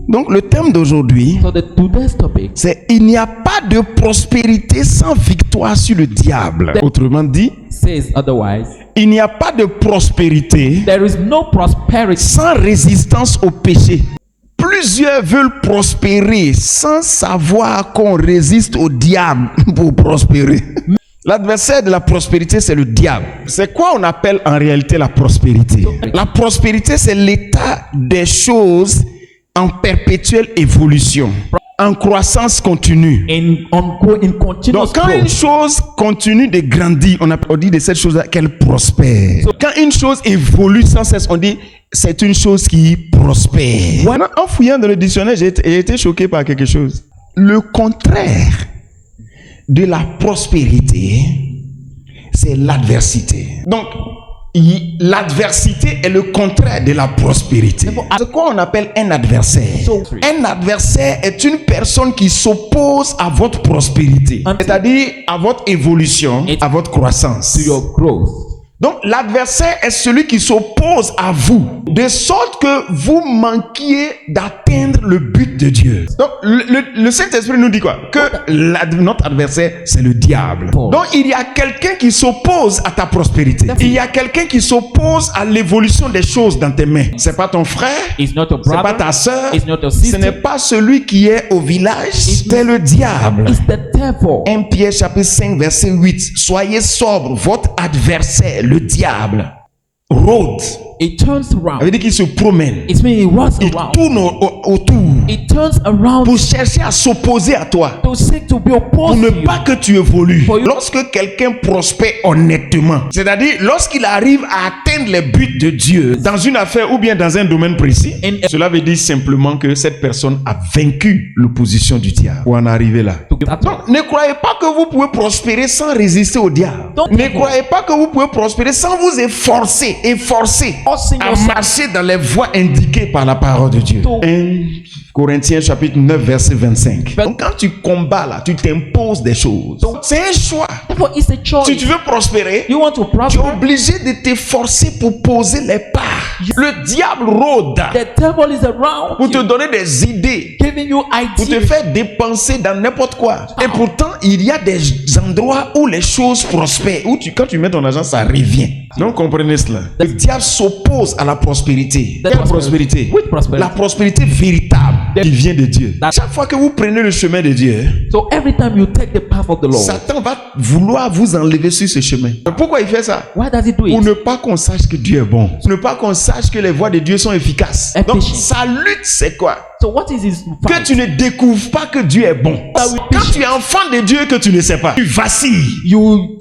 Donc le thème d'aujourd'hui, So today's topic c'est il n'y a pas de prospérité sans victoire sur le diable. Autrement dit, says otherwise. il n'y a pas de prospérité There is no prosperity sans résistance au péché. Plusieurs veulent prospérer sans savoir qu'on résiste au diable pour prospérer. L'adversaire de la prospérité, c'est le diable. C'est quoi on appelle en réalité la prospérité? La prospérité, c'est l'état des choses en perpétuelle évolution, en croissance continue. in continuous Donc, quand une growth. chose continue de grandir, on dit de cette chose-là qu'elle prospère. Quand une chose évolue sans cesse, on dit c'est une chose qui prospère. Voilà. En fouillant dans le dictionnaire, j'ai été choqué par quelque chose. Le contraire de la prospérité, c'est l'adversité. Donc, l'adversité est le contraire de la prospérité. C'est quoi on appelle un adversaire? Un adversaire est une personne qui s'oppose à votre prospérité, c'est-à-dire à votre évolution, à votre croissance. To your growth. Donc l'adversaire est celui qui s'oppose à vous, de sorte que vous manquiez d'atteindre le but de Dieu. Donc le Saint-Esprit nous dit quoi? Que notre adversaire, c'est le diable. Donc il y a quelqu'un qui s'oppose à ta prospérité. Il y a quelqu'un qui s'oppose à l'évolution des choses dans tes mains. C'est pas ton frère, It's not your c'est pas brother. ta sœur, It's not your ce sister. n'est pas celui qui est au village, c'est le diable. It's the devil. 1 Pierre chapitre 5 verset 8. Soyez sobre, votre adversaire, le diable, rôde. It turns Ça veut around. dire qu'il se promène. It means it runs Il around. tourne autour It turns around pour chercher à s'opposer à toi, to seek to be pour opposed ne to you. pas que tu évolues. For you- Lorsque quelqu'un prospère honnêtement, c'est-à-dire lorsqu'il arrive à atteindre les buts de Dieu dans une affaire ou bien dans un domaine précis, In- cela veut dire simplement que cette personne a vaincu l'opposition du diable pour en arriver là. To get that Donc, ne croyez pas que vous pouvez prospérer sans résister au diable. Don't Ne think croyez pas que vous pouvez prospérer sans vous efforcer Forcing à yourself. marcher dans les voies indiquées par la parole de Dieu. To- 1 Corinthiens chapitre 9 verset 25. Donc quand tu combats là, tu t'imposes des choses. C'est un choix. Therefore, it's a choice. Si tu veux prospérer, You want to tu es prosper? obligé de t'efforcer pour poser les pas. Le diable rôde The devil is around pour te you, donner des idées, giving you pour te ideas. faire dépenser dans n'importe quoi. Et pourtant, il y a des endroits où les choses prospèrent, où quand tu mets ton argent, ça revient. Donc, comprenez cela. Le diable s'oppose à la prospérité. The Quelle prosperity. prospérité? Which prosperity? La prospérité véritable qui vient de Dieu. That- Chaque fois que vous prenez le chemin de Dieu, So every time you take the path of the Lord, Satan va vouloir vous enlever sur ce chemin. Pourquoi il fait ça? why does he do Pour it? ne pas qu'on sache que Dieu est bon. Pour ne pas qu'on sache que les voies de Dieu sont efficaces. Donc, Efficient. sa lutte, c'est quoi? So what is his Que fight? tu ne découvres pas que Dieu est bon. Quand tu es enfant de Dieu que tu ne sais pas, tu vacilles. You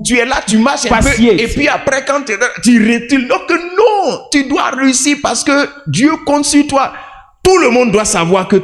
Tu es là, tu marches un peu, Vaciller. et puis après quand tu recules. Donc non, tu dois réussir parce que Dieu compte sur toi. Tout le monde doit savoir que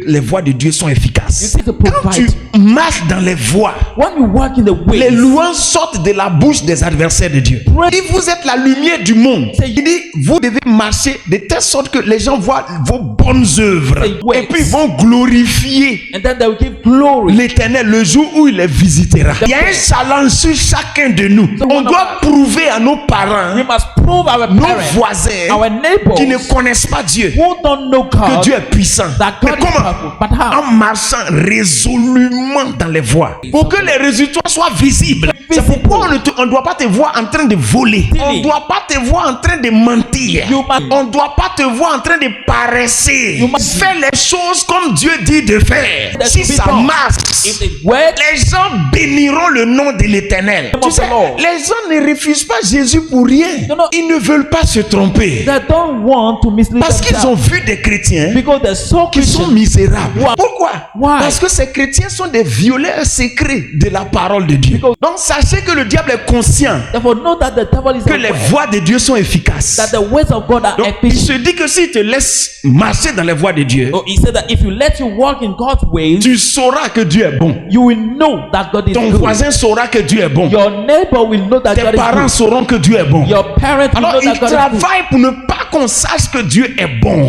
les voies de Dieu sont efficaces. You see the Quand tu provide. marches dans les voies, When you walk in the les way, louanges sortent de la bouche des adversaires de Dieu. Il dit, vous êtes la lumière du monde. Il dit, vous devez marcher de telle sorte que les gens voient vos bonnes œuvres. Et puis ils vont glorifier and then they will give glory. l'Éternel le jour où il les visitera. Il y a un challenge sur chacun de nous. On doit prouver à nos parents, We must prove our nos parents, voisins our neighbors qui ne connaissent pas Dieu, who don't know que God, Dieu est puissant. that Mais God is comment? powerful. But how? En marchant résolument dans les voies. Pour que les résultats soient visibles. C'est pourquoi on ne doit pas te voir en train de voler. On ne doit pas te voir en train de mentir. You must- On ne doit pas te voir en train de paresser. You must- Fais les choses comme Dieu dit de faire. That Si should be ça done. marche, If it works, les gens béniront le nom de l'Éternel. Name Tu of sais, the Lord. les gens ne refusent pas Jésus pour rien. No, no. Ils ne veulent pas se tromper. they don't want to mislead Parce qu'ils ont themselves vu des chrétiens because they're so qui sont Christian. misérables. Why? Pourquoi? Why? Parce que ces chrétiens sont des violeurs secrets de la parole de Dieu. Because- Donc sachez que le diable est conscient Therefore, know that the devil is que les aware voies de Dieu sont efficaces. that the ways of God are Donc il efficient. se dit que s'il te laisse marcher dans les voies de Dieu, So he said that if you let you walk in God's ways, tu sauras que Dieu est bon. you will know that God is Ton good. voisin saura que Dieu est bon. Your neighbor will know that Tes God is parents good. sauront que Dieu est bon. Your parents will Alors know il that God is good. travaille pour ne pas qu'on sache que Dieu est bon.